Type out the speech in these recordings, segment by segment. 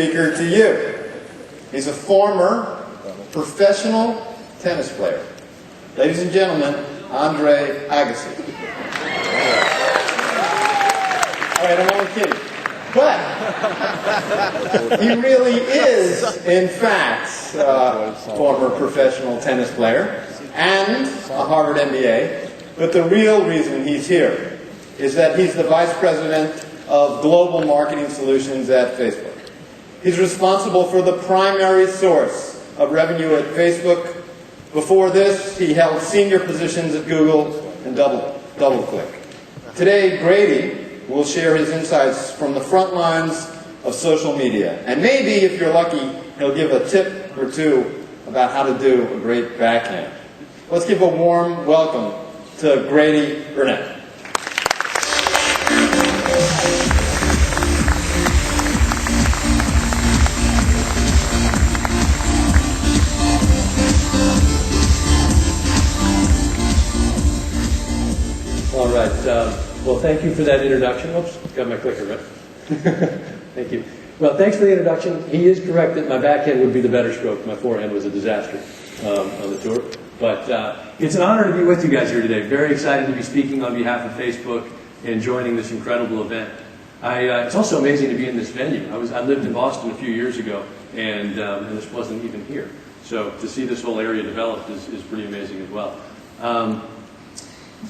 speaker to you. He's a former professional tennis player. Ladies and gentlemen, Andre Agassi. All right, I'm only kidding. But he really is, in fact, a former professional tennis player and a Harvard MBA. But the real reason he's here is that he's the Vice President of Global Marketing Solutions at Facebook. He's responsible for the primary source of revenue at Facebook. Before this, he held senior positions at Google and DoubleClick. Today, Grady will share his insights from the front lines of social media. And maybe, if you're lucky, he'll give a tip or two about how to do a great backhand. Let's give a warm welcome to Grady Burnett. All right. Well, thank you for that introduction. Oops, got my clicker, right? Thank you. Well, thanks for the introduction. He is correct that my backhand would be the better stroke. My forehand was a disaster on the tour. But it's an honor to be with you guys here today. Very excited to be speaking on behalf of Facebook and joining this incredible event. It's also amazing to be in this venue. I lived in Boston a few years ago, and this wasn't even here. So to see this whole area developed is pretty amazing as well.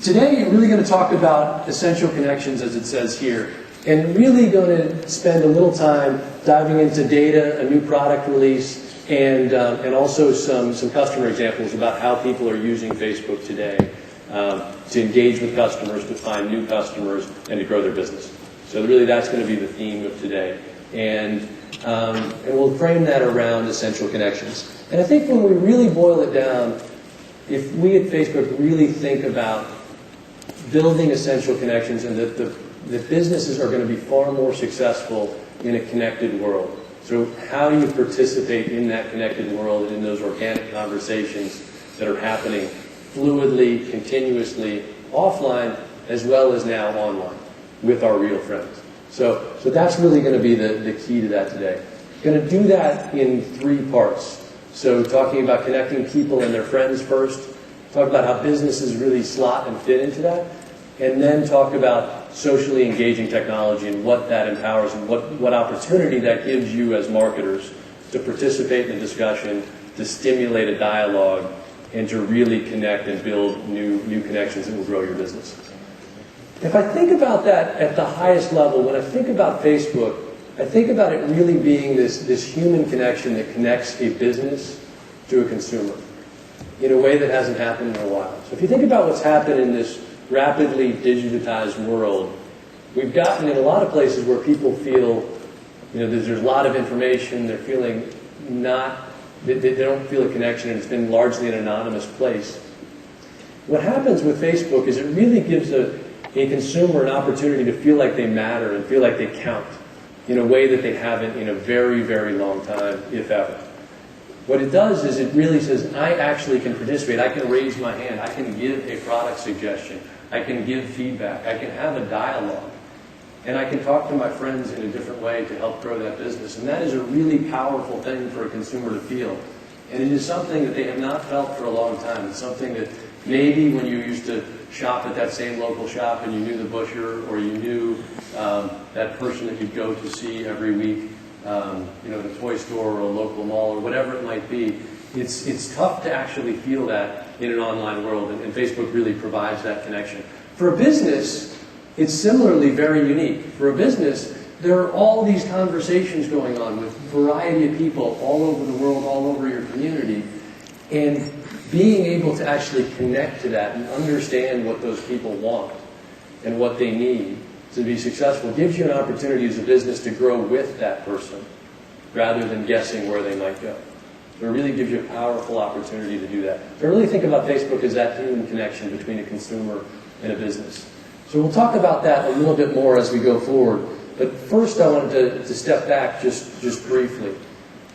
Today, we're really going to talk about essential connections, as it says here, and really going to spend a little time diving into data, a new product release, and also some customer examples about how people are using Facebook today to engage with customers, to find new customers, and to grow their business. So really, that's going to be the theme of today, and we'll frame that around essential connections. And I think when we really boil it down, if we at Facebook really think about building essential connections and that the businesses are going to be far more successful in a connected world. So how do you participate in that connected world and in those organic conversations that are happening fluidly, continuously, offline, as well as now online with our real friends? So that's really going to be the key to that today. Going to do that in 3 parts. So talking about connecting people and their friends first, talk about how businesses really slot and fit into that, and then talk about socially engaging technology and what that empowers and what opportunity that gives you as marketers to participate in the discussion, to stimulate a dialogue, and to really connect and build new connections that will grow your business. If I think about that at the highest level, when I think about Facebook, I think about it really being this human connection that connects a business to a consumer in a way that hasn't happened in a while. So if you think about what's happened in this rapidly digitized world, we've gotten in a lot of places where people feel, there's a lot of information, they're feeling they don't feel a connection, and it's been largely an anonymous place. What happens with Facebook is it really gives a consumer an opportunity to feel like they matter and feel like they count in a way that they haven't in a very, very long time, if ever. What it does is it really says, I actually can participate. I can raise my hand. I can give a product suggestion. I can give feedback. I can have a dialogue. And I can talk to my friends in a different way to help grow that business. And that is a really powerful thing for a consumer to feel. And it is something that they have not felt for a long time. It's something that maybe when you used to shop at that same local shop and you knew the butcher or you knew that person that you'd go to see every week, the toy store or a local mall or whatever it might be, it's tough to actually feel that in an online world, and Facebook really provides that connection. For a business, it's similarly very unique. For a business, there are all these conversations going on with a variety of people all over the world, all over your community, and being able to actually connect to that and understand what those people want and what they need to be successful gives you an opportunity as a business to grow with that person rather than guessing where they might go. So it really gives you a powerful opportunity to do that. So I really think about Facebook as that human connection between a consumer and a business. So we'll talk about that a little bit more as we go forward. But first I wanted to step back just briefly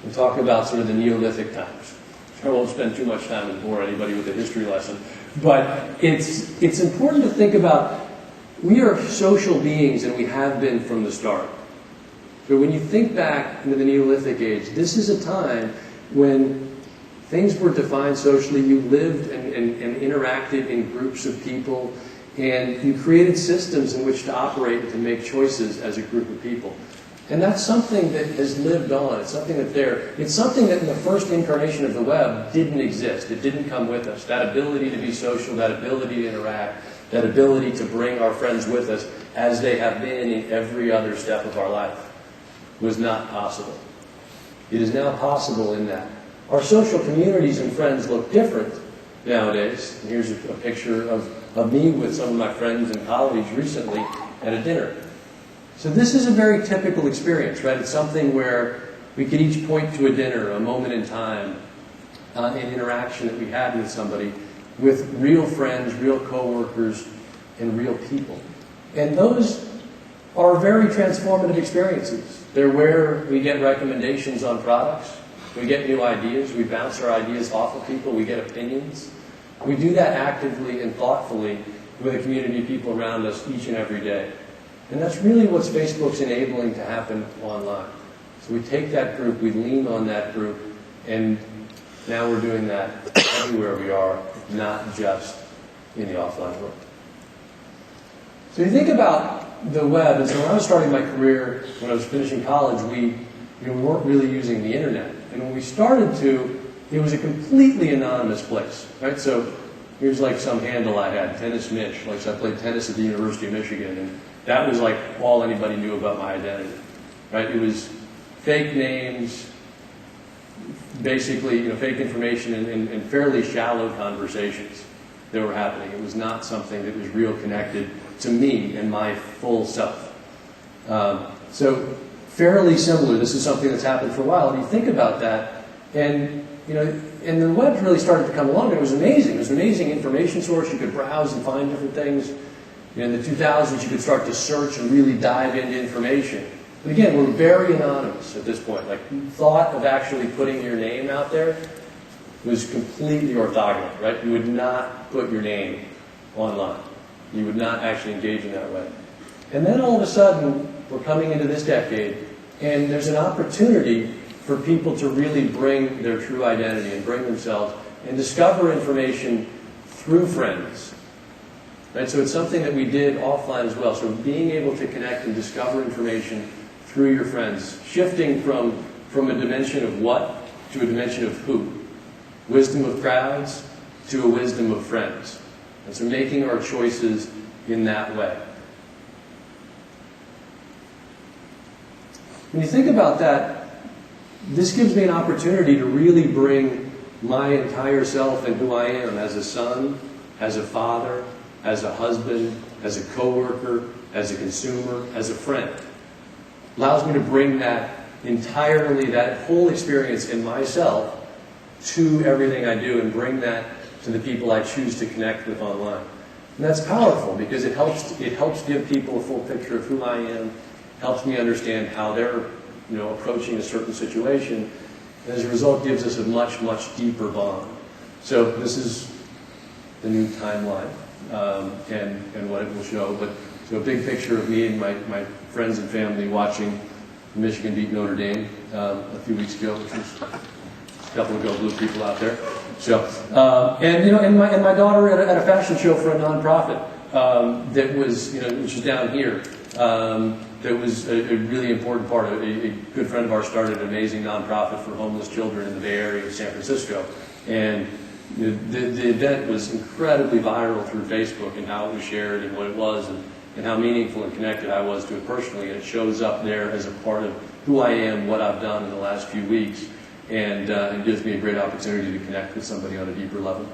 and talk about sort of the Neolithic times. I won't spend too much time and bore anybody with a history lesson. But it's important to think about, we are social beings and we have been from the start. But when you think back into the Neolithic age, this is a time when things were defined socially. You lived and interacted in groups of people, and you created systems in which to operate and to make choices as a group of people. And that's something that has lived on. It's something that's there. It's something that in the first incarnation of the web didn't exist. It didn't come with us. That ability to be social, that ability to interact, that ability to bring our friends with us as they have been in every other step of our life was not possible. It is now possible in that. Our social communities and friends look different nowadays. And here's a picture of me with some of my friends and colleagues recently at a dinner. So this is a very typical experience, right? It's something where we could each point to a dinner, a moment in time, an interaction that we had with somebody, with real friends, real coworkers, and real people. And those are very transformative experiences. They're where we get recommendations on products, we get new ideas, we bounce our ideas off of people, we get opinions. We do that actively and thoughtfully with a community of people around us each and every day. And that's really what Facebook's enabling to happen online. So we take that group, we lean on that group, and now we're doing that everywhere we are, not just in the offline world. So you think about the web, and so when I was starting my career, when I was finishing college, we weren't really using the internet. And when we started to, it was a completely anonymous place, right? So here's like some handle I had, Tennis Mitch, like so I played tennis at the University of Michigan, and that was like all anybody knew about my identity, right? It was fake names, basically, fake information and fairly shallow conversations that were happening. It was not something that was real connected to me and my full self. So fairly similar. This is something that's happened for a while. And you think about that, and and the web really started to come along. And it was amazing. It was an amazing information source. You could browse and find different things. In the 2000s, you could start to search and really dive into information. But again, we're very anonymous at this point. Like, thought of actually putting your name out there was completely orthogonal, right? You would not put your name online. You would not actually engage in that way. And then all of a sudden, we're coming into this decade, and there's an opportunity for people to really bring their true identity and bring themselves and discover information through friends. Right? So it's something that we did offline as well. So being able to connect and discover information through your friends, shifting from a dimension of what to a dimension of who. Wisdom of crowds to a wisdom of friends. And so making our choices in that way. When you think about that, this gives me an opportunity to really bring my entire self and who I am as a son, as a father, as a husband, as a coworker, as a consumer, as a friend. Allows me to bring that entirely, that whole experience in myself to everything I do and bring that to the people I choose to connect with online. And that's powerful because it helps give people a full picture of who I am, helps me understand how they're approaching a certain situation, and as a result gives us a much, much deeper bond. So this is the new timeline. And what it will show. But so a big picture of me and my friends and family watching Michigan beat Notre Dame a few weeks ago, which was a couple of Go Blue people out there. So and my daughter at a fashion show for a nonprofit that was which is down here. That was a really important part. A good friend of ours started an amazing nonprofit for homeless children in the Bay Area of San Francisco, and the event was incredibly viral through Facebook and how it was shared and what it was and how meaningful and connected I was to it personally. And it shows up there as a part of who I am, what I've done in the last few weeks, and it gives me a great opportunity to connect with somebody on a deeper level.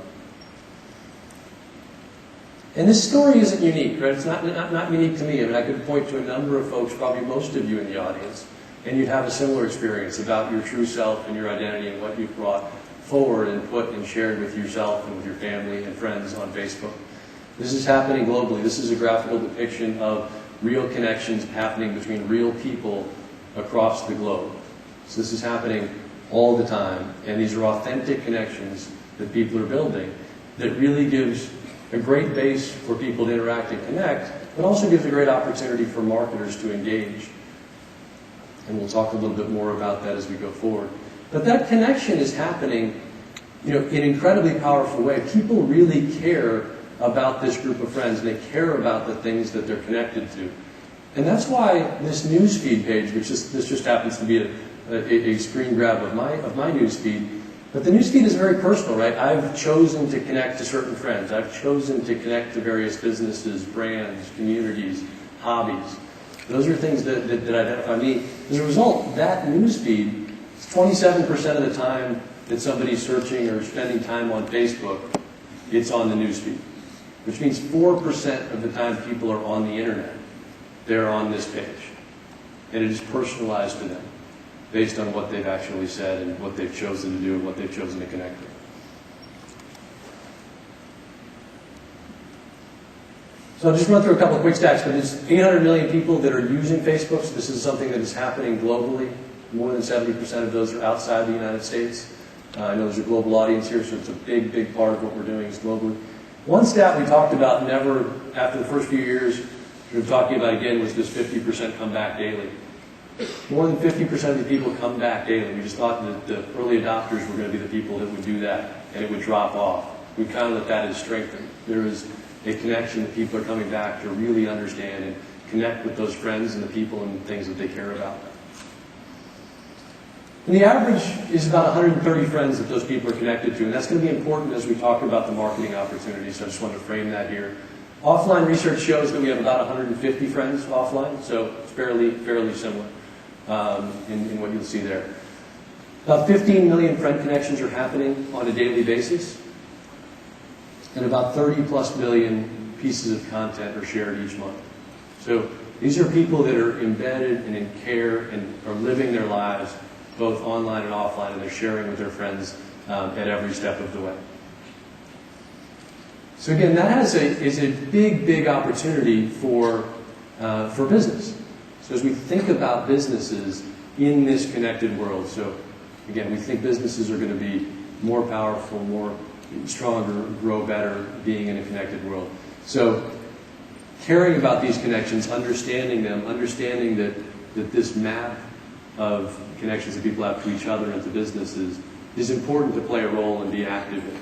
And this story isn't unique, right? It's not unique to me. I mean, I could point to a number of folks, probably most of you in the audience, and you'd have a similar experience about your true self and your identity and what you've brought forward and put and shared with yourself and with your family and friends on Facebook. This is happening globally. This is a graphical depiction of real connections happening between real people across the globe. So this is happening all the time, and these are authentic connections that people are building that really gives a great base for people to interact and connect, but also gives a great opportunity for marketers to engage. And we'll talk a little bit more about that as we go forward. But that connection is happening, in an incredibly powerful way. People really care about this group of friends, and they care about the things that they're connected to. And that's why this newsfeed page, this just happens to be a screen grab of my newsfeed, but the newsfeed is very personal, right? I've chosen to connect to certain friends. I've chosen to connect to various businesses, brands, communities, hobbies. Those are things that identify me. As a result, that newsfeed, 27% of the time that somebody's searching or spending time on Facebook, it's on the newsfeed. Which means 4% of the time people are on the internet, they're on this page. And it is personalized to them, based on what they've actually said and what they've chosen to do and what they've chosen to connect with. So I'll just run through a couple of quick stats, but there's 800 million people that are using Facebook. So this is something that is happening globally. More than 70% of those are outside the United States. I know there's a global audience here, so it's a big, big part of what we're doing is globally. One stat we talked about never, after the first few years, we were talking about again, was this 50% come back daily. More than 50% of the people come back daily. We just thought that the early adopters were going to be the people that would do that, and it would drop off. We found that that is strengthened. There is a connection that people are coming back to really understand and connect with those friends and the people and things that they care about. And the average is about 130 friends that those people are connected to, and that's going to be important as we talk about the marketing opportunities, so I just wanted to frame that here. Offline research shows that we have about 150 friends offline, so it's fairly similar in what you'll see there. About 15 million friend connections are happening on a daily basis, and about 30 plus million pieces of content are shared each month. So these are people that are embedded and in care and are living their lives both online and offline, and they're sharing with their friends at every step of the way. So again, that is a big, big opportunity for business. So as we think about businesses in this connected world, so again, we think businesses are going to be more powerful, more stronger, grow better, being in a connected world. So caring about these connections, understanding them, understanding that this map of connections that people have to each other and to businesses is important to play a role and be active in.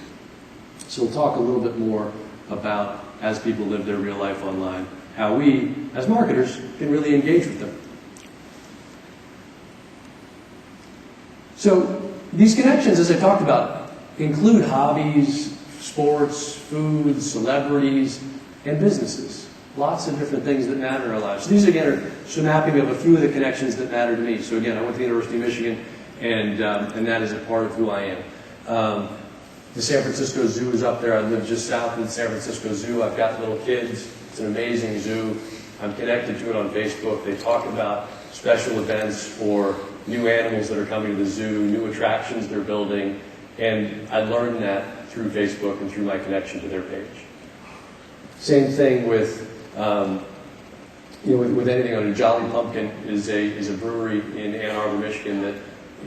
So we'll talk a little bit more about, as people live their real life online, how we, as marketers, can really engage with them. So these connections, as I talked about, include hobbies, sports, food, celebrities, and businesses. Lots of different things that matter in our lives. So these, again, are some mapping of a few of the connections that matter to me. So again, I went to the University of Michigan, and that is a part of who I am. The San Francisco Zoo is up there. I live just south of the San Francisco Zoo. I've got little kids. It's an amazing zoo. I'm connected to it on Facebook. They talk about special events for new animals that are coming to the zoo, new attractions they're building, and I learned that through Facebook and through my connection to their page. Same thing with with anything on it. Jolly Pumpkin is a brewery in Ann Arbor, Michigan that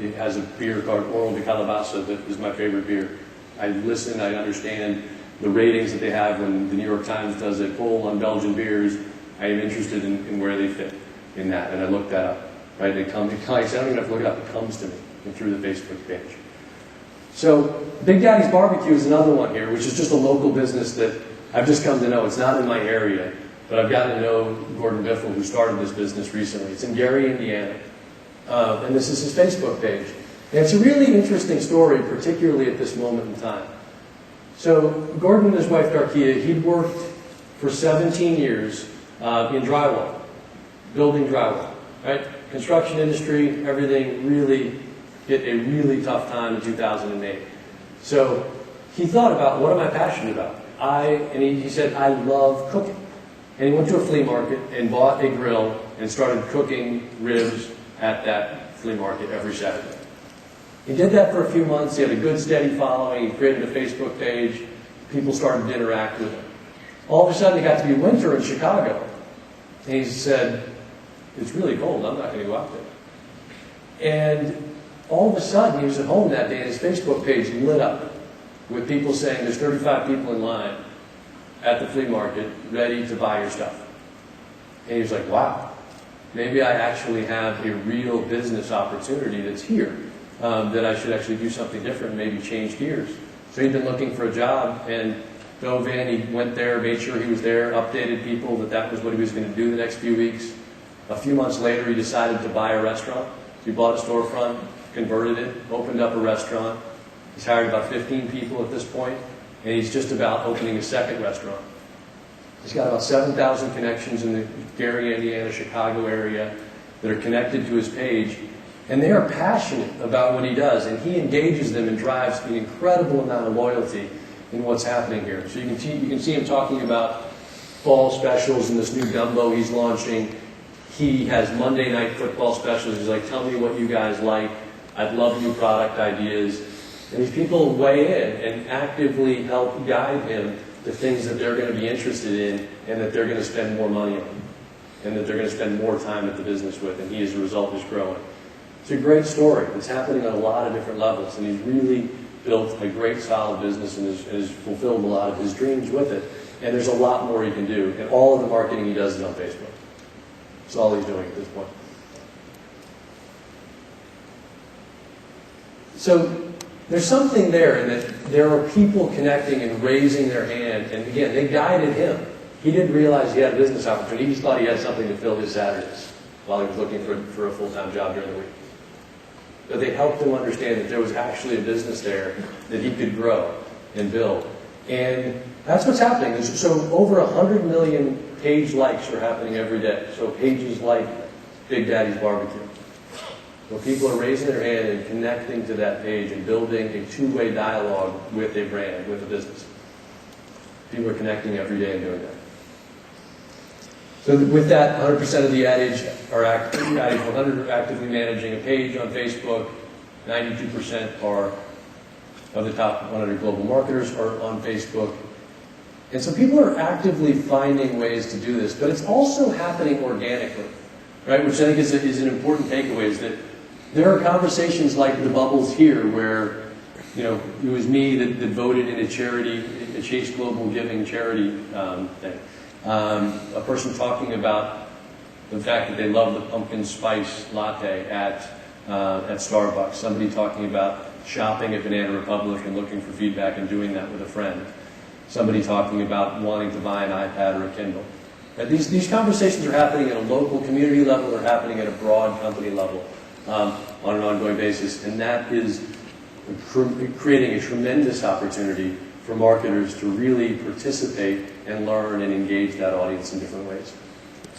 it has a beer called Oro de Calabaza that is my favorite beer. I listen, I understand the ratings that they have when the New York Times does a poll on Belgian beers. I am interested in where they fit in that, and I look that up. Right? I don't even have to look it up, it comes to me through the Facebook page. So Big Daddy's Barbecue is another one here, which is just a local business that I've just come to know. It's not in my area, but I've gotten to know Gordon Biffle, who started this business recently. It's in Gary, Indiana, and this is his Facebook page. And it's a really interesting story, particularly at this moment in time. So Gordon and his wife, Darkia, he'd worked for 17 years in drywall, building drywall, right? Construction industry, everything really hit a really tough time in 2008. So he thought about, what am I passionate about? He said, I love cooking. And he went to a flea market and bought a grill and started cooking ribs at that flea market every Saturday. He did that for a few months. He had a good, steady following. He created a Facebook page. People started to interact with him. All of a sudden, it got to be winter in Chicago. And he said, it's really cold. I'm not going to go out there. And all of a sudden, he was at home that day, and his Facebook page lit up with people saying, there's 35 people in line at the flea market ready to buy your stuff. And he was like, wow. maybe I actually have a real business opportunity that's here, that I should actually do something different, maybe change gears. So he'd been looking for a job and dove in, he went there, made sure he was there, updated people that that was what he was going to do the next few weeks. A few months later, he decided to buy a restaurant. So he bought a storefront, converted it, opened up a restaurant. He's hired about 15 people at this point, and he's just about opening a second restaurant. He's got about 7,000 connections in the Gary, Indiana, Chicago area that are connected to his page, and they are passionate about what he does, and he engages them and drives an incredible amount of loyalty in what's happening here. So you can see him talking about fall specials and this new gumbo he's launching. He has Monday night football specials. He's like, tell me what you guys like. I'd love new product ideas. And these people weigh in and actively help guide him to things that they're going to be interested in and that they're going to spend more money on and that they're going to spend more time at the business with, and he, as a result, is growing. It's a great story. It's happening on a lot of different levels, and he's really built a great, solid business and has fulfilled a lot of his dreams with it. And there's a lot more he can do, and all of the marketing he does is on Facebook. That's all he's doing at this point. So there's something there in that there are people connecting and raising their hand, and again, they guided him. He didn't realize he had a business opportunity. He just thought he had something to fill his Saturdays while he was looking for a full-time job during the week. But they helped him understand that there was actually a business there that he could grow and build. And that's what's happening. So over 100 million page likes are happening every day. So pages like Big Daddy's Barbecue. So people are raising their hand and connecting to that page and building a two-way dialogue with a brand, with a business. People are connecting every day and doing that. So with that, 100% of the ad age are active. 100 are actively managing a page on Facebook. 92% of the top 100 global marketers are on Facebook. And so people are actively finding ways to do this, but it's also happening organically, right? Which I think is an important takeaway, is that there are conversations like the bubbles here where, you know, it was me that voted in a charity, a Chase Global Giving charity thing. A person talking about the fact that they love the pumpkin spice latte at Starbucks. Somebody talking about shopping at Banana Republic and looking for feedback and doing that with a friend. Somebody talking about wanting to buy an iPad or a Kindle. Right? These conversations are happening at a local community level. They're happening at a broad company level on an ongoing basis. And that is creating a tremendous opportunity for marketers to really participate and learn and engage that audience in different ways.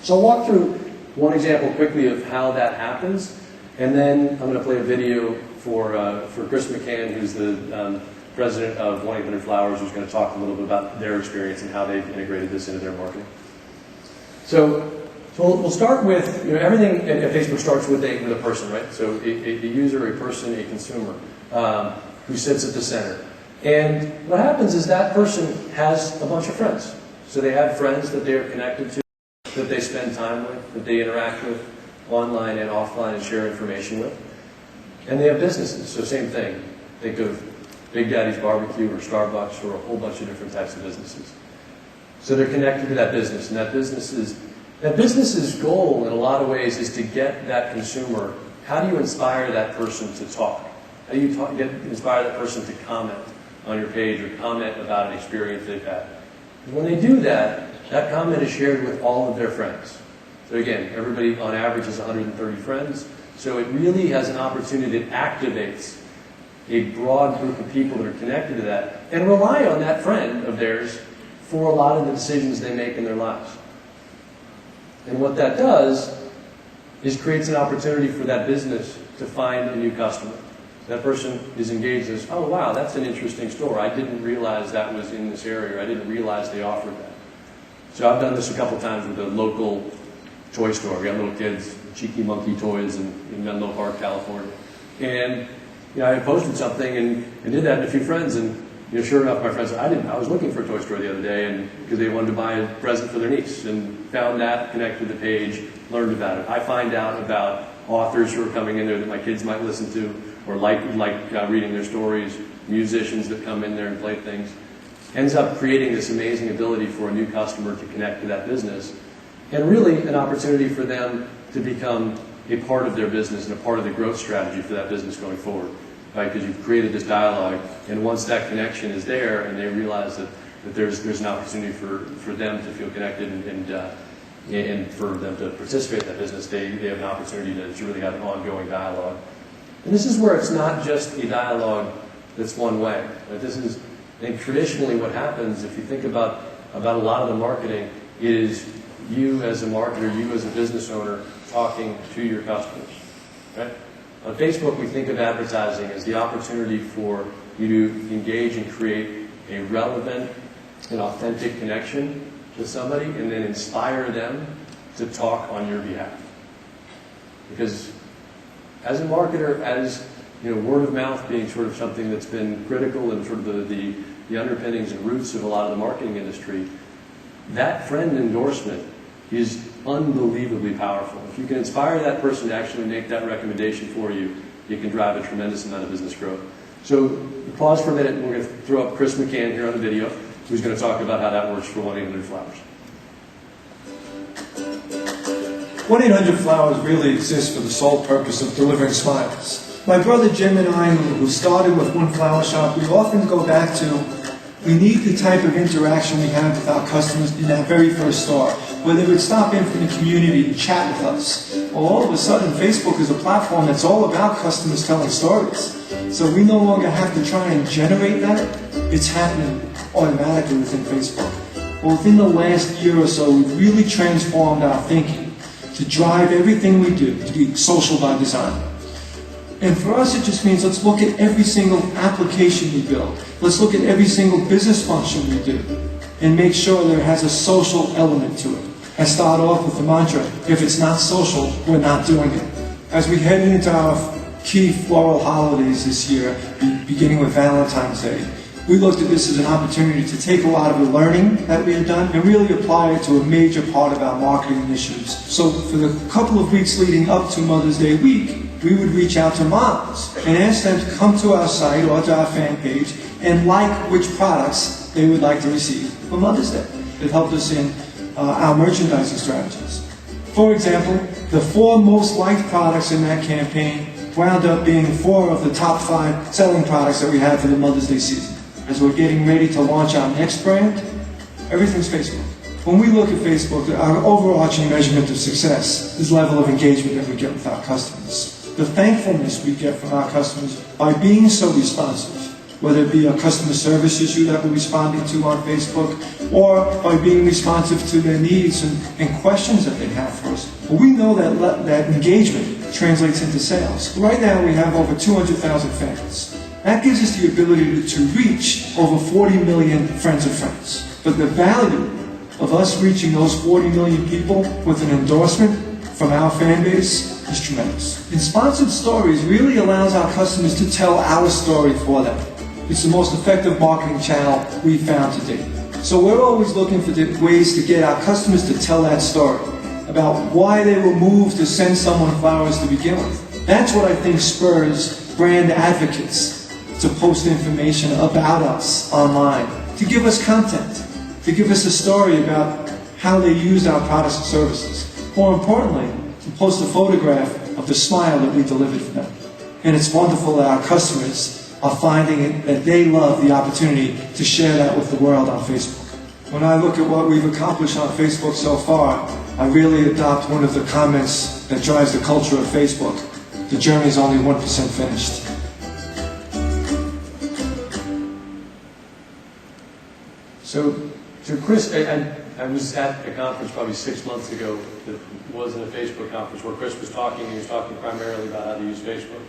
So I'll walk through one example quickly of how that happens, and then I'm going to play a video for Chris McCann, who's the president of 1-800-Flowers, who's going to talk a little bit about their experience and how they've integrated this into their marketing. So we'll start with, you know, everything at Facebook starts with a person, right? So a user, a person, a consumer who sits at the center. And what happens is that person has a bunch of friends. So they have friends that they're connected to, that they spend time with, that they interact with online and offline and share information with. And they have businesses, so same thing. Think of Big Daddy's Barbecue or Starbucks or a whole bunch of different types of businesses. So they're connected to that business, and that business's goal in a lot of ways is to get that consumer. How do you inspire that person to talk? How do you inspire that person to comment on your page or comment about an experience they've had? And when they do that, that comment is shared with all of their friends. So again, everybody on average has 130 friends. So it really has an opportunity that activates a broad group of people that are connected to that and rely on that friend of theirs for a lot of the decisions they make in their lives. And what that does is creates an opportunity for that business to find a new customer. That person is engaged as, oh wow, that's an interesting store. I didn't realize that was in this area, or I didn't realize they offered that. So I've done this a couple times with a local toy store. We got little kids, Cheeky Monkey Toys in Menlo Park, California. And you know, I posted something and did that to a few friends, and you know, sure enough, my friends said, I was looking for a toy store the other day, and because they wanted to buy a present for their niece, and found that, connected to the page, learned about it. I find out about authors who are coming in there that my kids might listen to, or like reading their stories, musicians that come in there and play things. Ends up creating this amazing ability for a new customer to connect to that business, and really an opportunity for them to become a part of their business and a part of the growth strategy for that business going forward, right? Because you've created this dialogue, and once that connection is there and they realize that there's an opportunity for them to feel connected and for them to participate in that business, they have an opportunity to really have an ongoing dialogue. And this is where it's not just a dialogue that's one way. Right? This is, I think, traditionally what happens, if you think about a lot of the marketing, is you as a marketer, you as a business owner, talking to your customers. Right? On Facebook, we think of advertising as the opportunity for you to engage and create a relevant and authentic connection with somebody and then inspire them to talk on your behalf. Because as a marketer, as word of mouth being sort of something that's been critical and sort of the underpinnings and roots of a lot of the marketing industry, that friend endorsement is unbelievably powerful. If you can inspire that person to actually make that recommendation for you, you can drive a tremendous amount of business growth. So pause for a minute, and we're going to throw up Chris McCann here on the video, who's going to talk about how that works for 1-800-Flowers. 1-800-Flowers really exists for the sole purpose of delivering smiles. My brother Jim and I, who started with One Flower Shop, we often go back to, we need the type of interaction we have with our customers in that very first start, where they would stop in from the community and chat with us. Well, all of a sudden, Facebook is a platform that's all about customers telling stories. So we no longer have to try and generate that. It's happening automatically within Facebook. Well, within the last year or so, we've really transformed our thinking to drive everything we do to be social by design. And for us, it just means let's look at every single application we build. Let's look at every single business function we do and make sure that it has a social element to it. I start off with the mantra, if it's not social, we're not doing it. As we head into our key floral holidays this year, beginning with Valentine's Day, we looked at this as an opportunity to take a lot of the learning that we had done and really apply it to a major part of our marketing initiatives. So for the couple of weeks leading up to Mother's Day week, we would reach out to moms and ask them to come to our site or to our fan page and like which products they would like to receive for Mother's Day. It helped us in our merchandising strategies. For example, the 4 most liked products in that campaign wound up being 4 of the top 5 selling products that we had for the Mother's Day season. As we're getting ready to launch our next brand, everything's Facebook. When we look at Facebook, our overarching measurement of success is the level of engagement that we get with our customers. The thankfulness we get from our customers by being so responsive, whether it be a customer service issue that we're responding to on Facebook, or by being responsive to their needs and questions that they have for us. Well, we know that engagement translates into sales. Right now we have over 200,000 fans. That gives us the ability to reach over 40 million friends of friends. But the value of us reaching those 40 million people with an endorsement from our fan base is tremendous. And sponsored stories really allows our customers to tell our story for them. It's the most effective marketing channel we've found to date. So we're always looking for ways to get our customers to tell that story about why they were moved to send someone flowers to begin with. That's what I think spurs brand advocates to post information about us online, to give us content, to give us a story about how they used our products and services. More importantly, to post a photograph of the smile that we delivered for them. And it's wonderful that our customers are finding it, that they love the opportunity to share that with the world on Facebook. When I look at what we've accomplished on Facebook so far, I really adopt one of the comments that drives the culture of Facebook. The journey is only 1% finished. So Chris, I was at a conference probably 6 months ago that wasn't a Facebook conference where Chris was talking, and he was talking primarily about how to use Facebook.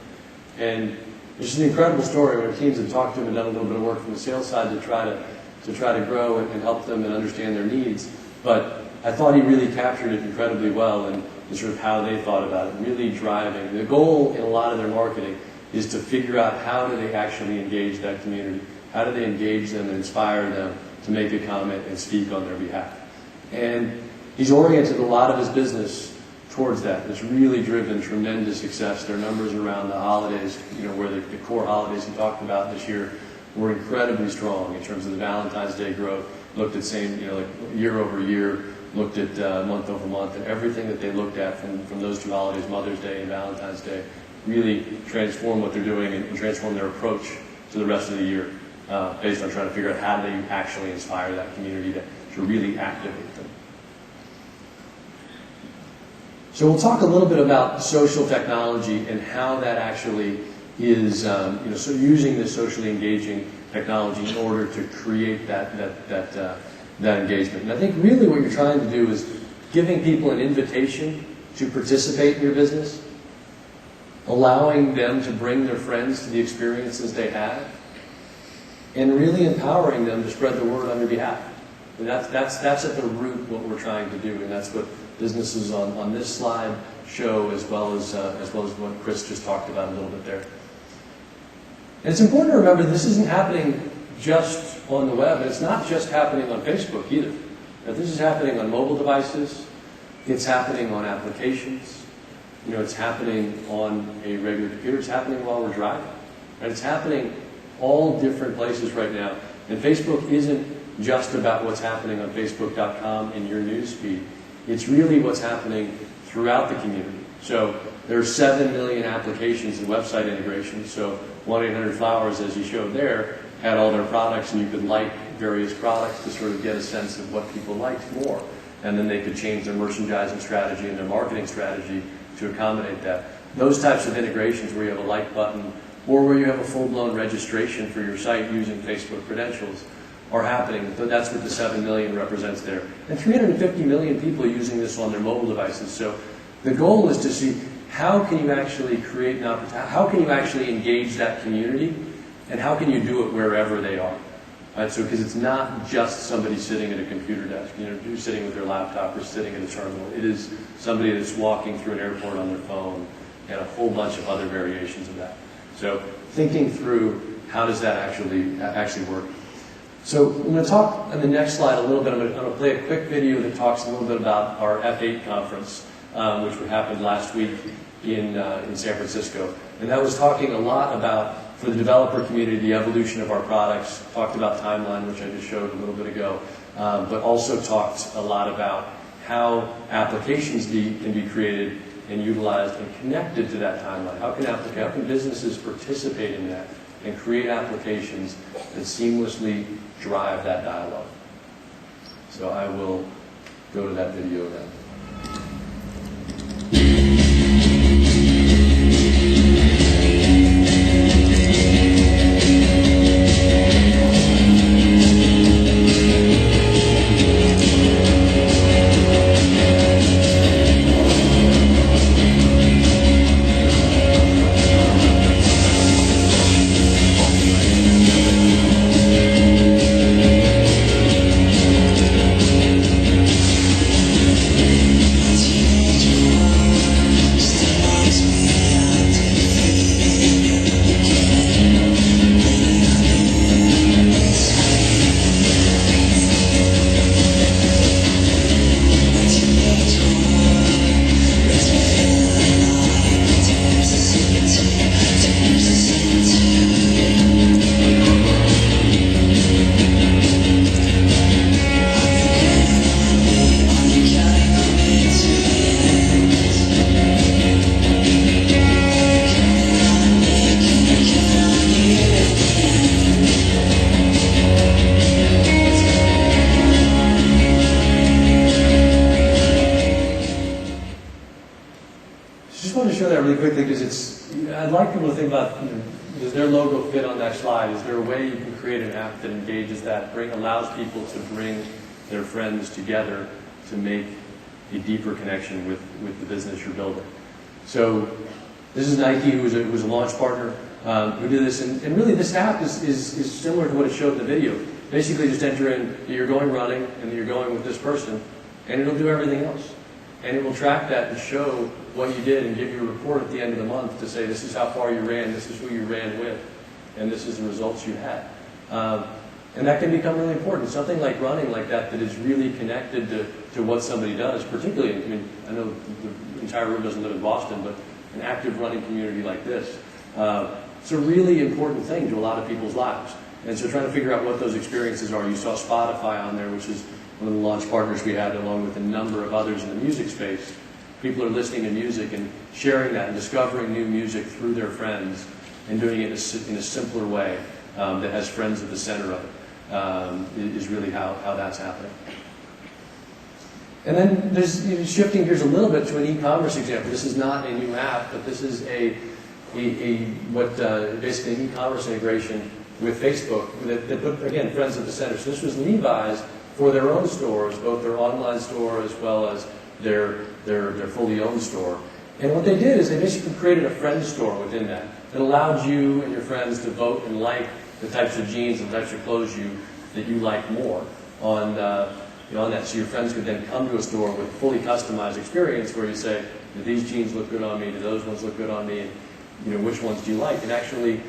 And it's just an incredible story. Our teams had talked to him and done a little bit of work from the sales side to try to grow and help them and understand their needs. But I thought he really captured it incredibly well and sort of how they thought about it, really driving. The goal in a lot of their marketing is to figure out how do they actually engage that community. How do they engage them and inspire them to make a comment and speak on their behalf? And he's oriented a lot of his business towards that. It's really driven tremendous success. Their numbers around the holidays, where the core holidays he talked about this year were incredibly strong in terms of the Valentine's Day growth. Looked at same, like year over year, looked at month over month, and everything that they looked at from those two holidays, Mother's Day and Valentine's Day, really transform what they're doing and transform their approach to the rest of the year, based on trying to figure out how do they actually inspire that community to really activate them. So we'll talk a little bit about social technology and how that actually is, so using this socially engaging technology in order to create that engagement. And I think really what you're trying to do is giving people an invitation to participate in your business, allowing them to bring their friends to the experiences they have, and really empowering them to spread the word on your behalf. And that's at the root what we're trying to do, and that's what businesses on this slide show, as well as what Chris just talked about a little bit there. And it's important to remember this isn't happening just on the web, and it's not just happening on Facebook either. Now, this is happening on mobile devices, it's happening on applications, it's happening on a regular computer, it's happening while we're driving. Right? It's happening all different places right now. And Facebook isn't just about what's happening on Facebook.com in your news feed. It's really what's happening throughout the community. So there are 7 million applications and website integrations. So 1-800-Flowers, as you showed there, had all their products, and you could like various products to sort of get a sense of what people liked more. And then they could change their merchandising strategy and their marketing strategy to accommodate that. Those types of integrations where you have a like button or where you have a full-blown registration for your site using Facebook credentials are happening. That's what the 7 million represents there. And 350 million people using this on their mobile devices. So the goal is to see how can you actually create an opportunity, how can you actually engage that community, and how can you do it wherever they are. Right? So because it's not just somebody sitting at a computer desk, sitting with their laptop or sitting at a terminal. It is somebody that's walking through an airport on their phone, and a whole bunch of other variations of that. So thinking through how does that actually work. So I'm going to talk on the next slide a little bit. I'm going to play a quick video that talks a little bit about our F8 conference, which happened last week in San Francisco. And that was talking a lot about, for the developer community, the evolution of our products. Talked about timeline, which I just showed a little bit ago, but also talked a lot about how applications can be created and utilized and connected to that timeline. How can businesses participate in that and create applications that seamlessly drive that dialogue? So I will go to that video now. I'd like people to think about, does their logo fit on that slide? Is there a way you can create an app that engages that, allows people to bring their friends together to make a deeper connection with the business you're building? So this is Nike, who was a launch partner, who did this, and really this app is similar to what it showed in the video. Basically just enter in that you're going running and that you're going with this person, and it'll do everything else. And it will track that and show what you did and give you a report at the end of the month to say this is how far you ran, this is who you ran with, and this is the results you had. And that can become really important. Something like running like that is really connected to what somebody does, particularly, I know the entire room doesn't live in Boston, but an active running community like this. It's a really important thing to a lot of people's lives. And so trying to figure out what those experiences are. You saw Spotify on there, which is one of the launch partners we had, along with a number of others in the music space. People are listening to music and sharing that and discovering new music through their friends and doing it in a simpler way that has friends at the center of it, is really how that's happening. And then there's, shifting gears a little bit to an e-commerce example. This is not a new app, but this is basically an e-commerce integration with Facebook that put, again, friends at the center. So this was Levi's for their own stores, both their online store as well as their fully owned store. And what they did is they basically created a friend store within that. It allowed you and your friends to vote and like the types of jeans and types of clothes that you like more on that. So your friends could then come to a store with a fully customized experience where you say, do these jeans look good on me? Do those ones look good on me? And which ones do you like? And actually,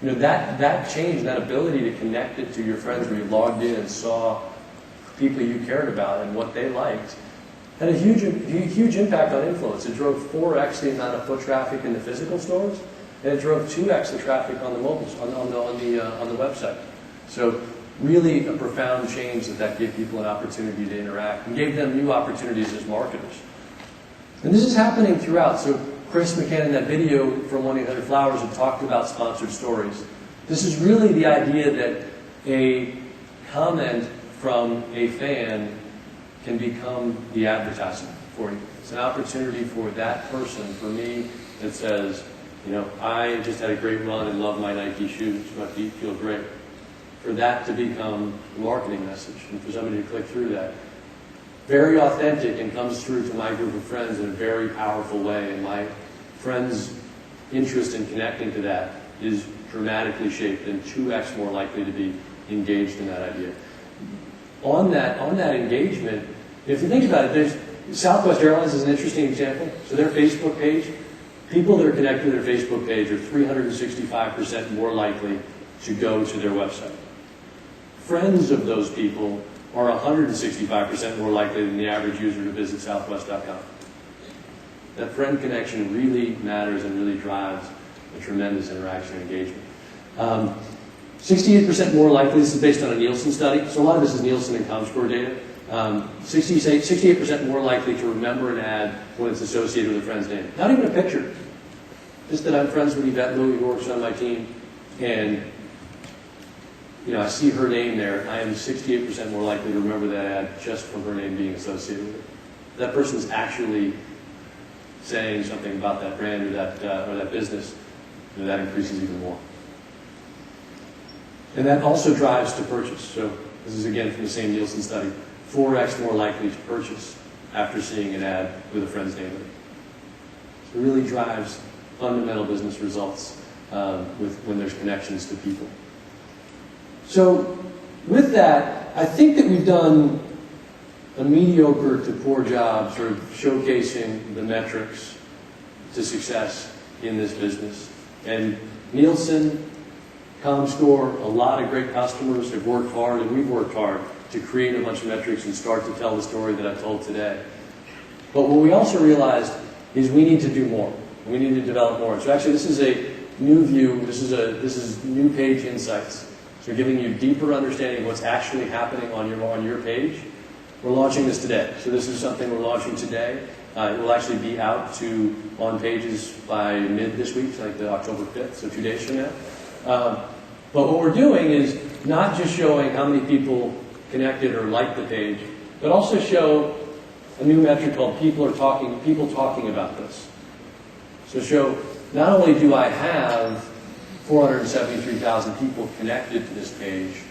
that change, that ability to connect it to your friends where you logged in and saw people you cared about and what they liked, had a huge impact on influence. It drove 4x the amount of foot traffic in the physical stores, and it drove 2x the traffic on the mobile on the website. So really a profound change that gave people an opportunity to interact and gave them new opportunities as marketers. And this is happening throughout. So Chris McCann in that video from 1-800-Flowers had talked about sponsored stories. This is really the idea that a comment from a fan can become the advertisement for you. It's an opportunity for that person, for me, that says, I just had a great run and love my Nike shoes. My feet feel great. For that to become a marketing message and for somebody to click through that. Very authentic and comes through to my group of friends in a very powerful way. And my friends' interest in connecting to that is dramatically shaped and 2x more likely to be engaged in that idea. On that engagement, if you think about it, Southwest Airlines is an interesting example. So their Facebook page, people that are connected to their Facebook page are 365% more likely to go to their website. Friends of those people are 165% more likely than the average user to visit southwest.com. That friend connection really matters and really drives a tremendous interaction and engagement. 68% more likely, this is based on a Nielsen study, so a lot of this is Nielsen and ComScore data. 68% more likely to remember an ad when it's associated with a friend's name. Not even a picture. Just that I'm friends with Yvette Louie, who works on my team, and I see her name there. I am 68% more likely to remember that ad just from her name being associated with it. That person's actually saying something about that brand or that business, that increases even more. And that also drives to purchase. So this is again from the same Nielsen study. 4x more likely to purchase after seeing an ad with a friend's name in it. So it really drives fundamental business results when there's connections to people. So with that, I think that we've done a mediocre to poor job sort of showcasing the metrics to success in this business. And Nielsen, ComScore, a lot of great customers have worked hard, and we've worked hard to create a bunch of metrics and start to tell the story that I told today. But what we also realized is we need to do more. We need to develop more. So actually, this is a new view. This is new page insights. So giving you deeper understanding of what's actually happening on your page. We're launching this today. So this is something we're launching today. It will actually be out on pages by mid this week, like the October 5th, so 2 days from now. But what we're doing is not just showing how many people connected or liked the page, but also show a new metric called people talking about this. So show not only do I have 473,000 people connected to this page,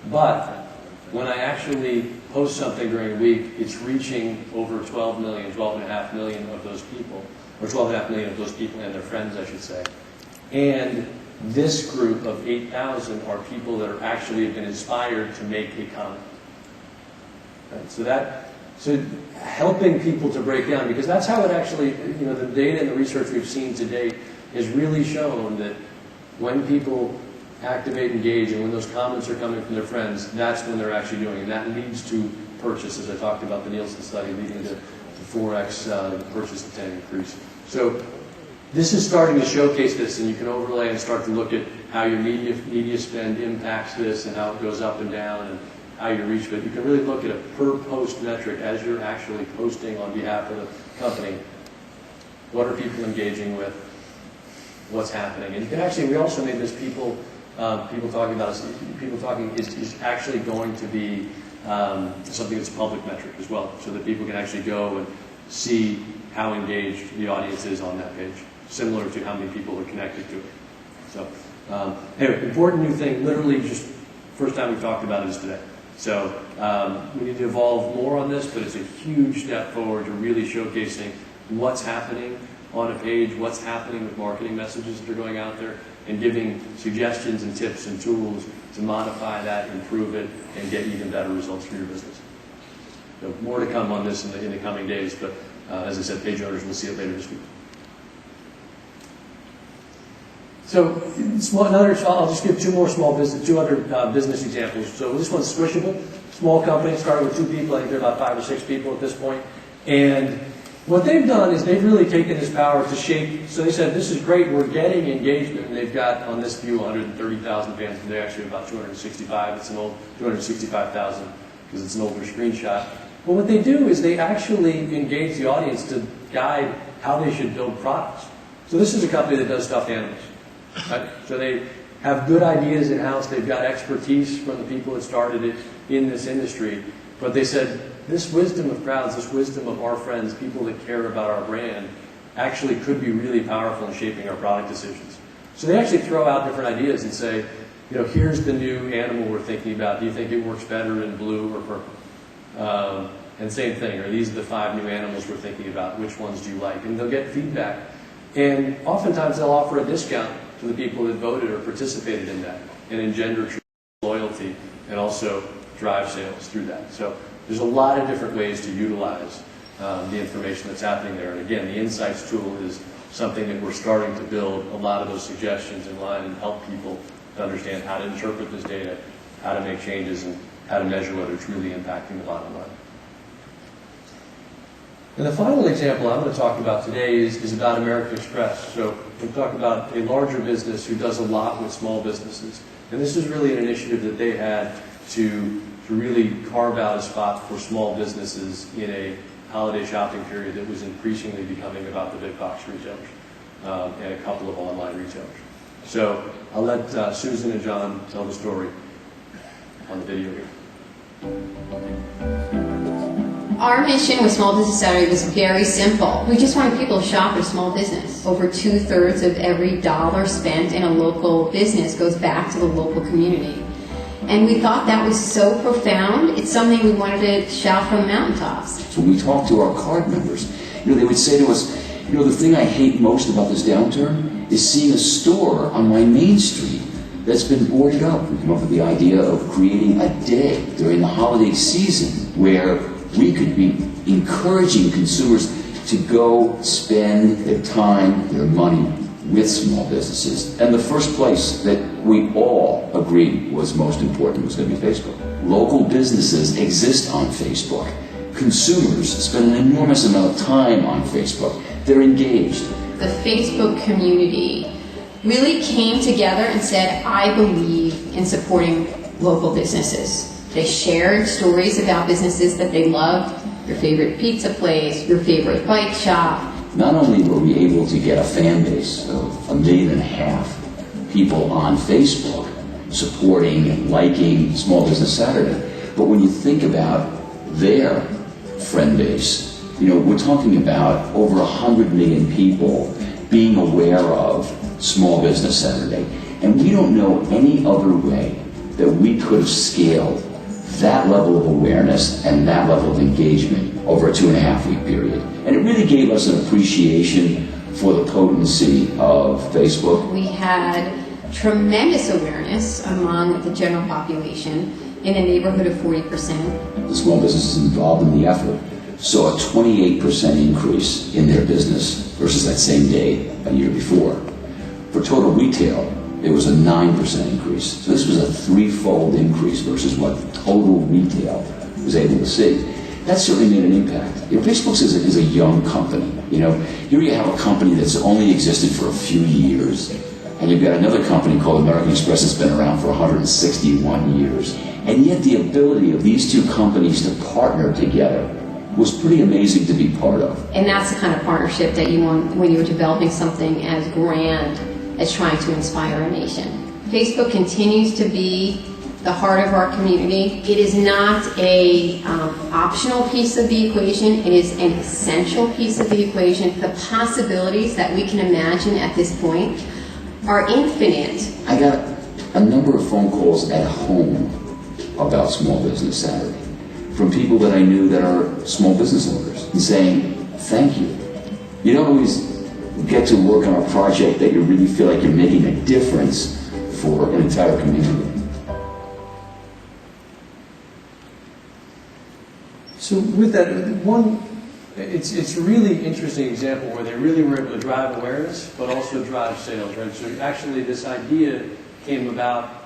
but when I actually post something during a week, it's reaching over 12.5 million of those people, or 12.5 million of those people and their friends, I should say. And this group of 8,000 are people that are actually have been inspired to make a comment. Right? So helping people to break down, because that's how it actually, the data and the research we've seen to date has really shown that when people activate, engage, and when those comments are coming from their friends, that's when they're actually doing it. And that leads to purchase, as I talked about the Nielsen study, leading to 4x purchase intent increase. So this is starting to showcase this, and you can overlay and start to look at how your media spend impacts this and how it goes up and down and how you reach, but you can really look at a per post metric as you're actually posting on behalf of the company. What are people engaging with? What's happening? And you can actually, we also made this people talking about us, people talking is actually going to be something that's a public metric as well, so that people can actually go and see how engaged the audience is on that page, similar to how many people are connected to it. So anyway, important new thing, literally just first time we've talked about it is today. So we need to evolve more on this, but it's a huge step forward to really showcasing what's happening on a page, what's happening with marketing messages that are going out there, and giving suggestions and tips and tools to modify that, improve it, and get even better results for your business. So more to come on this in the coming days, but as I said, page owners will see it later this week. So I'll just give two other business examples. So this one's Swishable, small company, started with 2 people. I think they're about 5 or 6 people at this point. And what they've done is they've really taken this power to shape. So they said, this is great, we're getting engagement. And they've got on this view 130,000 fans, and they're actually about 265. It's an old 265,000 because it's an older screenshot. But what they do is they actually engage the audience to guide how they should build products. So this is a company that does stuffed animals. Right? So they have good ideas in-house. They've got expertise from the people that started it in this industry. But they said, this wisdom of crowds, this wisdom of our friends, people that care about our brand, actually could be really powerful in shaping our product decisions. So they actually throw out different ideas and say, here's the new animal we're thinking about. Do you think it works better in blue or purple? And same thing, or these are the 5 new animals we're thinking about. Which ones do you like? And they'll get feedback. And oftentimes they'll offer a discount to the people that voted or participated in that and engender true loyalty and also drive sales through that. So there's a lot of different ways to utilize the information that's happening there. And again, the Insights tool is something that we're starting to build a lot of those suggestions in line and help people to understand how to interpret this data, how to make changes, and how to measure whether it's really impacting the bottom line. And the final example I'm going to talk about today is about American Express. So we'll talk about a larger business who does a lot with small businesses. And this is really an initiative that they had to really carve out a spot for small businesses in a holiday shopping period that was increasingly becoming about the big box retailers and a couple of online retailers. So I'll let Susan and John tell the story on the video here. Our mission with Small Business Saturday was very simple. We just wanted people to shop at a small business. Over 2/3 of every dollar spent in a local business goes back to the local community. And we thought that was so profound, it's something we wanted to shout from the mountaintops. So when we talked to our card members, they would say to us, the thing I hate most about this downturn is seeing a store on my main street that's been boarded up. We came up with the idea of creating a day during the holiday season where we could be encouraging consumers to go spend their time, their money with small businesses. And the first place that we all agreed was most important was going to be Facebook. Local businesses exist on Facebook. Consumers spend an enormous amount of time on Facebook. They're engaged. The Facebook community really came together and said, I believe in supporting local businesses. They shared stories about businesses that they loved, your favorite pizza place, your favorite bike shop. Not only were we able to get a fan base of 1.5 million people on Facebook supporting and liking Small Business Saturday, but when you think about their friend base, we're talking about over 100 million people being aware of Small Business Saturday. And we don't know any other way that we could have scaled that level of awareness and that level of engagement over a 2.5-week period. And it really gave us an appreciation for the potency of Facebook. We had tremendous awareness among the general population in the neighborhood of 40%. The small businesses involved in the effort saw a 28% increase in their business versus that same day a year before. For total retail, it was a 9% increase. So this was a 3-fold increase versus what total retail was able to see. That certainly made an impact. Facebook is a young company. Here you have a company that's only existed for a few years, and you've got another company called American Express that's been around for 161 years. And yet the ability of these two companies to partner together was pretty amazing to be part of. And that's the kind of partnership that you want when you're developing something as grand as trying to inspire a nation. Facebook continues to be the heart of our community. It is not a optional piece of the equation. It is an essential piece of the equation. The possibilities that we can imagine at this point are infinite. I got a number of phone calls at home about Small Business Saturday from people that I knew that are small business owners and saying, thank you. You don't always get to work on a project that you really feel like you're making a difference for an entire community. So with that, it's a really interesting example where they really were able to drive awareness, but also drive sales, right? So actually this idea came about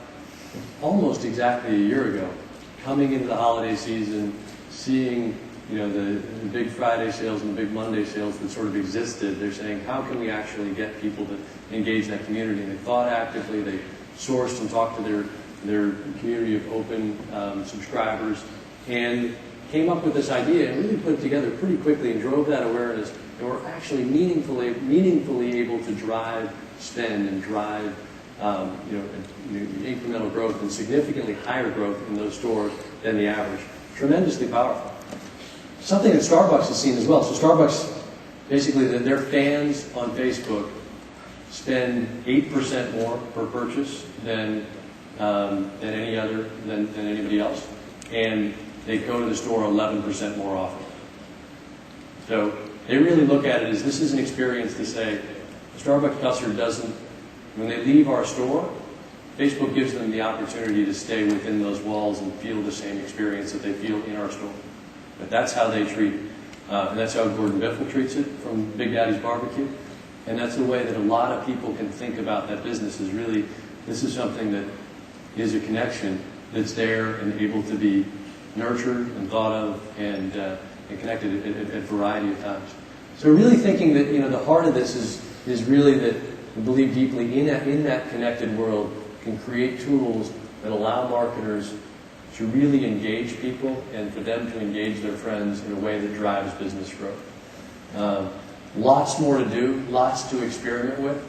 almost exactly a year ago, coming into the holiday season, seeing the big Friday sales and the big Monday sales that sort of existed. They're saying, how can we actually get people to engage in that community? And they thought actively, they sourced and talked to their community of open subscribers, and came up with this idea and really put it together pretty quickly and drove that awareness, and were actually meaningfully able to drive spend and drive incremental growth and significantly higher growth in those stores than the average. Tremendously powerful. Something that Starbucks has seen as well. So Starbucks, basically, their fans on Facebook spend 8% more per purchase than anybody else, and they go to the store 11% more often. So they really look at it as this is an experience to say, the Starbucks customer doesn't, when they leave our store, Facebook gives them the opportunity to stay within those walls and feel the same experience that they feel in our store. But that's how they treat it. And that's how Gordon Biffle treats it from Big Daddy's Barbecue. And that's the way that a lot of people can think about that business, is really, this is something that is a connection that's there and able to be nurtured and thought of and connected at a variety of times. So really thinking that the heart of this is really that we believe deeply in that connected world can create tools that allow marketers to really engage people and for them to engage their friends in a way that drives business growth. Lots more to do, lots to experiment with.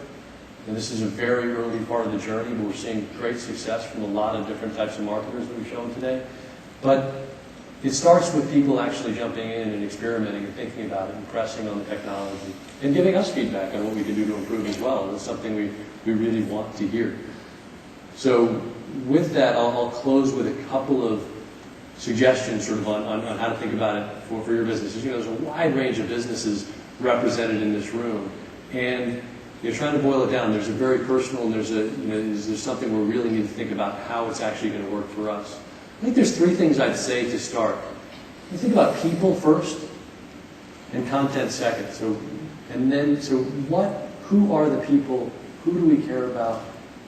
And this is a very early part of the journey, but we're seeing great success from a lot of different types of marketers that we've shown today. But it starts with people actually jumping in and experimenting and thinking about it and pressing on the technology and giving us feedback on what we can do to improve as well. And it's something we really want to hear. So with that, I'll close with a couple of suggestions sort of on how to think about it for your businesses. There's a wide range of businesses represented in this room. And you're trying to boil it down. There's a very personal, and there's something we really need to think about how it's actually going to work for us. I think there's three things I'd say to start. You think about people first and content second. Who are the people? Who do we care about?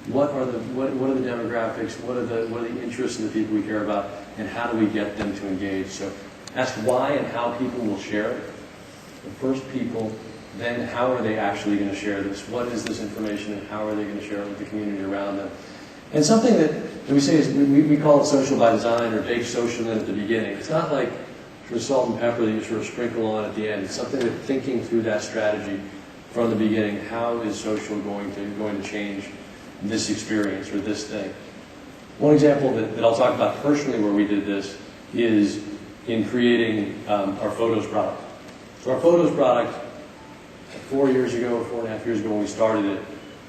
What are the demographics? What are the interests of the people we care about? And how do we get them to engage? So ask why and how people will share it. The first people, then how are they actually going to share this? What is this information and how are they going to share it with the community around them? And something that we say is, we call it social by design or bake social in at the beginning. It's not like sort of salt and pepper that you sort of sprinkle on at the end. It's something that thinking through that strategy from the beginning. How is social going to change this experience or this thing? One example that I'll talk about personally where we did this is in creating our Photos product. So our Photos product, 4 years ago, 4.5 years ago when we started it,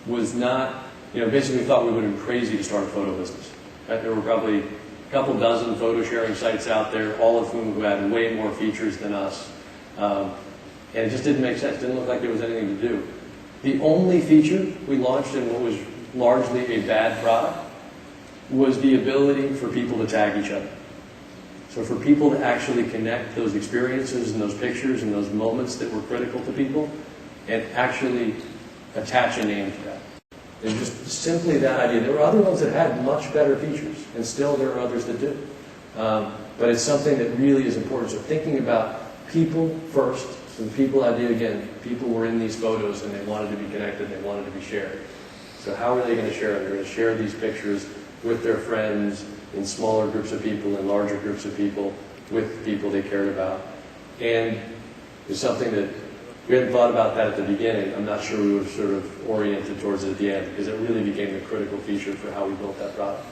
was not, basically we thought we would have been crazy to start a photo business. Right? There were probably a couple dozen photo sharing sites out there, all of whom had way more features than us. And it just didn't make sense. It didn't look like there was anything to do. The only feature we launched in what was largely a bad product was the ability for people to tag each other. So for people to actually connect those experiences and those pictures and those moments that were critical to people and actually attach a name to that. And just simply that idea. There were other ones that had much better features, and still there are others that do. But it's something that really is important. So thinking about people first. So the people idea, again, people were in these photos and they wanted to be connected, they wanted to be shared. So how are they going to share it? They're going to share these pictures with their friends, in smaller groups of people, in larger groups of people, with people they cared about. And it's something that we hadn't thought about that at the beginning. I'm not sure we were sort of oriented towards it at the end, because it really became the critical feature for how we built that product.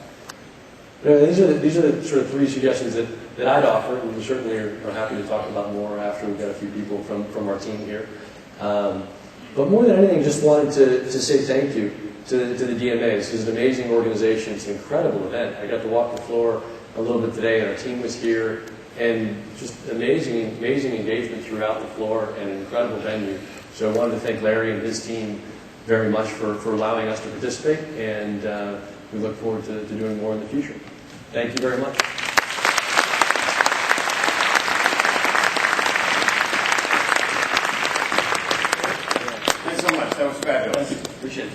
These are the sort of 3 suggestions that I'd offer, and we certainly are happy to talk about more after we've got a few people from our team here. But more than anything, just wanted to say thank you to the DMAs. It's an amazing organization. It's an incredible event. I got to walk the floor a little bit today, and our team was here, and just amazing engagement throughout the floor and an incredible venue. So I wanted to thank Larry and his team very much for allowing us to participate, and we look forward to doing more in the future. Thank you very much. Thanks so much. That was fabulous. Thank you. Appreciate it.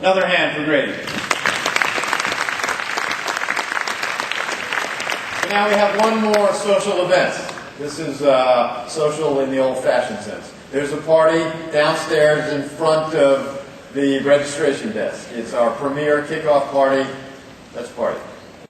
Another hand for Grady. So now we have one more social event. This is social in the old-fashioned sense. There's a party downstairs in front of the registration desk. It's our premier kickoff party. Let's party.